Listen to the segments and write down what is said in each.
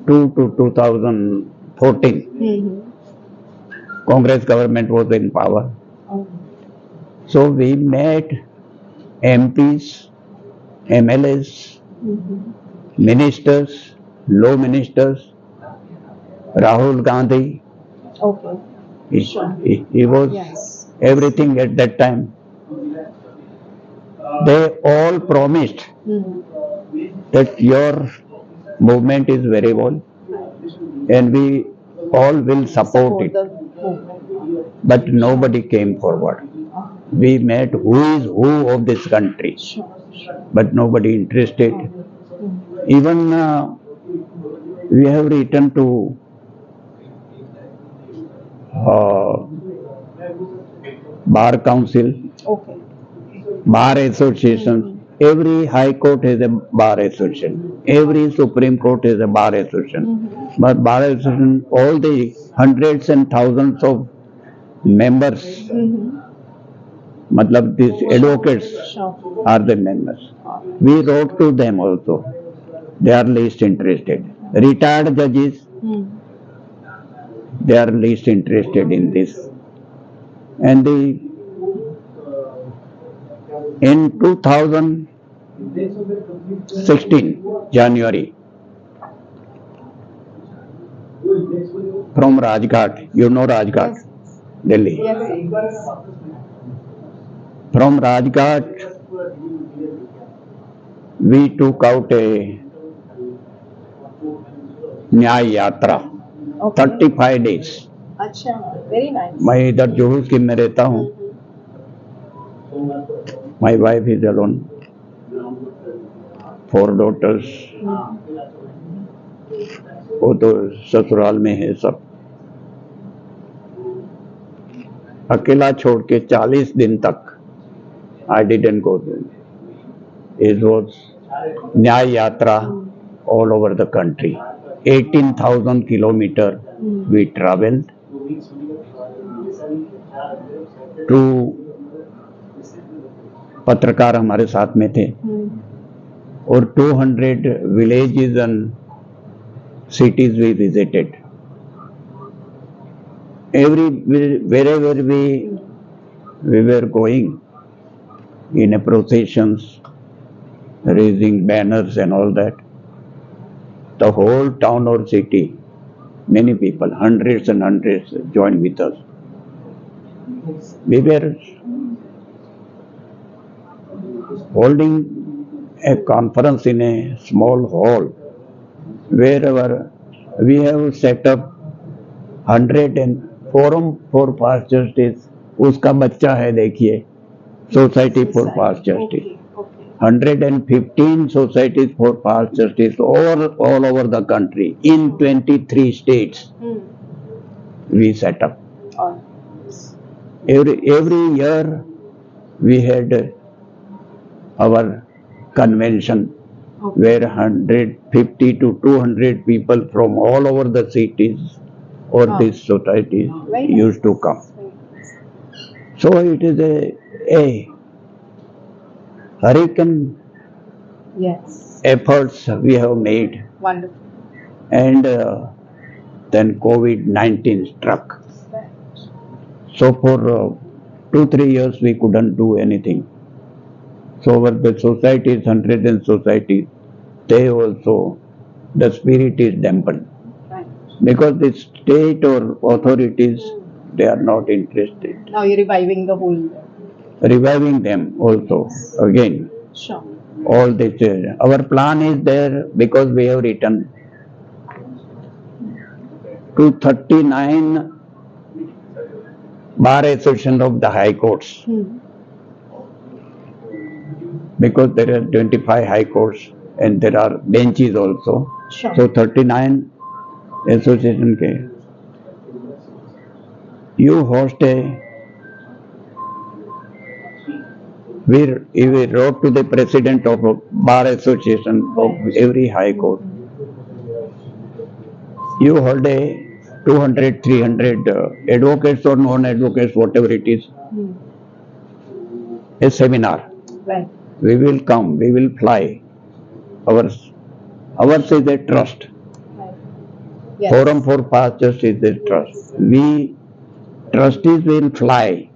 to 2014, Congress government was in power. So we met MPs, MLAs, ministers, law ministers, Rahul Gandhi. Okay. He was Yes. everything at that time. They all promised that your movement is very well and we all will support it. The movement. But nobody came forward. We met who is who of this country, but nobody interested. Even we have written to Bar Council, Okay. Bar Association. Every High Court has a Bar Association. Every Supreme Court has a Bar Association. But Bar Association, all the hundreds and thousands of members, matlab these advocates are the members. We wrote to them also. They are least interested. Retired judges, they are least interested in this. And in 2016, January, from Rajghat, you know Rajghat, Yes. Delhi. Yes. From Rajghat, we took out a Nyay Yatra, Okay. 35 days. अच्छा, very nice. मैं इधर जोहू scheme में रहता हूँ. My wife is alone. 4 daughters. वो तो ससुराल में है सब. अकेला छोड़ के 40 दिन तक I didn't go there. It was Nyay Yatra all over the country. 18,000 kilometers we traveled to. पत्रकार हमारे साथ में थे और 200 villages and cities we visited. Wherever we were going in a processions, raising banners and all that, the whole town or city, many people, hundreds and hundreds joined with us. We were holding a conference in a small hall wherever we have set up 100 and forum for past justice. उसका बच्चा है देखिए, Society for Past Justice. 115 societies for past justice all over the country in 23 states we set up. Every year we had our convention where 150 to 200 people from all over the cities or these societies used to come. So it is a hurricane Yes. efforts we have made, Wonderful. and then COVID-19 struck. So for 2-3 years we couldn't do anything. So over the societies, hundreds and societies, they also, the spirit is dampened. Right. Because the state or authorities, they are not interested. Now you're reviving the whole. Reviving them also again. Sure. All this, our plan is there because we have written to 39 Bar Association of the High Courts. Because there are 25 High Courts and there are benches also. Sure. So 39 association के. You host a. We wrote to the president of Bar Association of every High Court. You hold a 200, 300 advocates or non-advocates, whatever it is, a seminar. Right. We will come, we will fly. Ours is a trust. Right. Yes. Forum for Pastures is the trust. We trustees will fly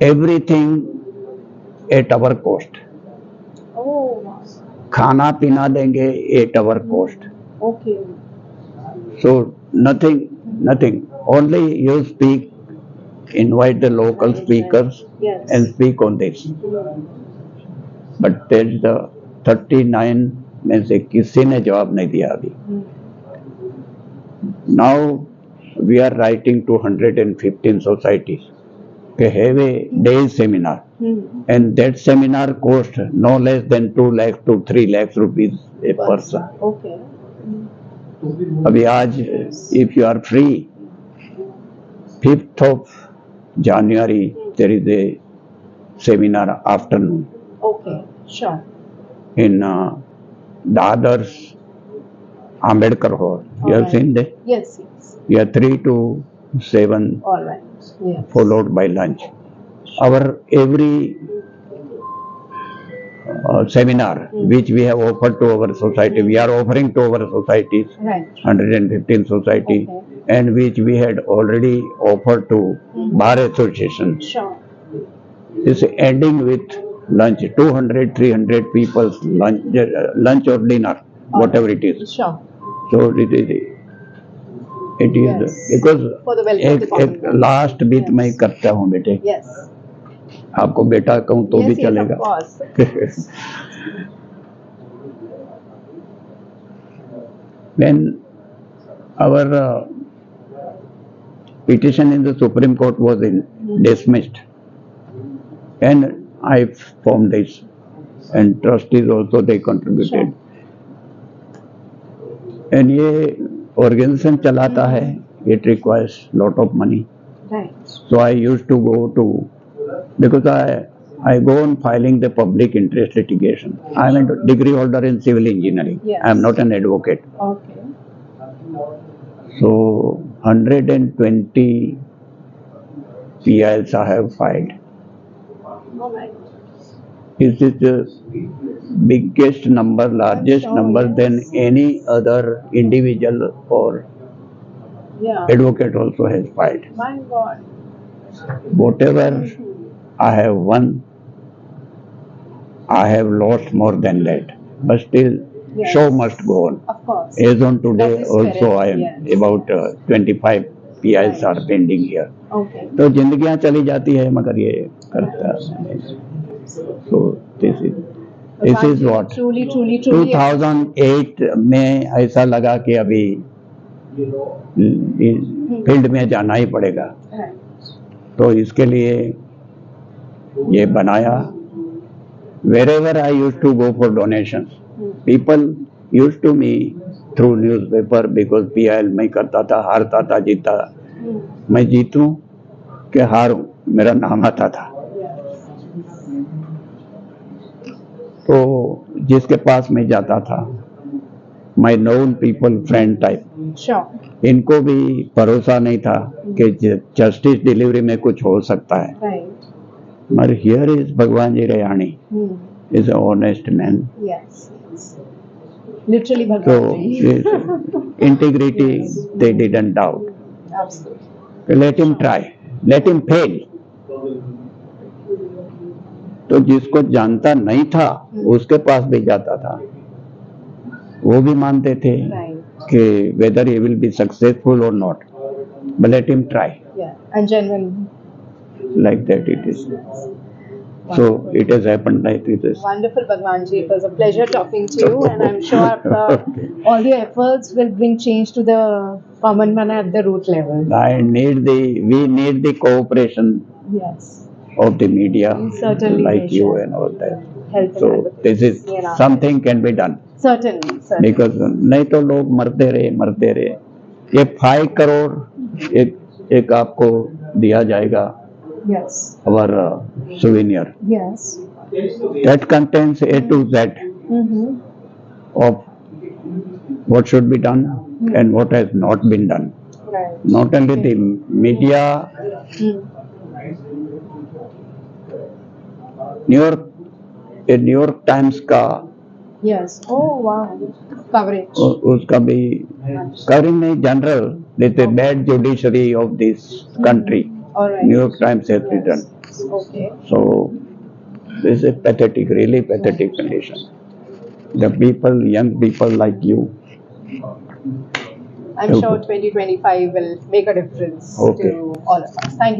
everything at our cost. Oh, wow. खाना पीना देंगे at our cost. Okay. So nothing. Only you speak, invite the local speakers Yes. and speak on this. But there is the 39 में से किसी ने जवाब नहीं दिया अभी. Now we are writing to 115 societies to have a day seminar, and that seminar cost no less than 2 lakhs to 3 lakhs rupees a person. Okay. अभी आज if you are free, 5th of January there is a seminar afternoon Okay. Sure. in Dadar's Ambedkar Hall. You have Alright. seen that? Yes. Yes. We are 3 to 7 All right. Yes. followed by lunch. Our every seminar which we have offered to our society, we are offering to our societies, Right. 115 society, Okay. and which we had already offered to Bar Association. Sure. Is ending with lunch, 200, 300 people's lunch or dinner, whatever it is. Sure. So it is Yes. because For the welfare एक department. Last बीत मैं करता हूँ बेटे. Yes. आपको बेटा कहूँ तो भी Yes, yes, चलेगा. of course. When our petition in the Supreme Court was dismissed, and I formed this, and trustees also they contributed. And ये organization चलाता है, it requires lot of money. Right. So I used to go to, because I go on filing the public interest litigation. I am a degree holder in civil engineering. Yes. I am not an advocate. Okay. So 120 PILs I have filed. All right. This is the biggest number, largest Sure, number yes. than any other individual or Yeah. advocate also has filed. My God. Whatever I have won, I have lost more than that. But still, Yes. show must go on. Of course. As on today, That is also correct, I am yes. about 25 PIs are pending here. Okay. तो जिंदगियां चली जाती है मगर ये करता है. So this is what Truly. 2008 में ऐसा लगा कि अभी फील्ड में जाना ही पड़ेगा. Right. तो इसके लिए ये बनाया. Wherever I used to go for donations, people used to me through newspaper because PIL मैं करता था, हारता था, जीता. मैं जीतूं कि हारूं, मेरा नाम आता था. तो जिसके पास मैं जाता था, my known people, friend type, Sure. इनको भी भरोसा नहीं था कि जस्टिस डिलीवरी में कुछ हो सकता है. Right. मगर हियर इज भगवान जी रयाणी is an honest man. Yes. Literally So Bhagwan ji. his integrity they didn't doubt. Absolutely. Let him try, let him fail. तो जिसको जानता नहीं था उसके पास भी जाता था. वो भी मानते थे Right. कि whether he will be successful or not, but let him try. Yeah. And genuine. Like that it is. So it has happened like this. Wonderful, Bhagwan ji. It was a pleasure talking to you, and I'm sure Okay. all your efforts will bring change to the common man at the root level. We need the cooperation Yes. of the media, Certainly like they you shall. and all that. Help So and this is Yeah. something can be done. Certainly. Because नहीं तो लोग मरते रहे. ये 5 करोड़ एक आपको दिया जाएगा. Yes. Our souvenir Yes. that contains A to Z of what should be done and what has not been done. Right. Not only the media, New York times का Yes. Oh wow. Coverage. उसका भी covering नहीं general देते bad judiciary of this country All right. New York Times has written Okay. so this is pathetic really pathetic condition the people young people like you I'm sure 2025 will make a difference Okay. to all of us. Thank you.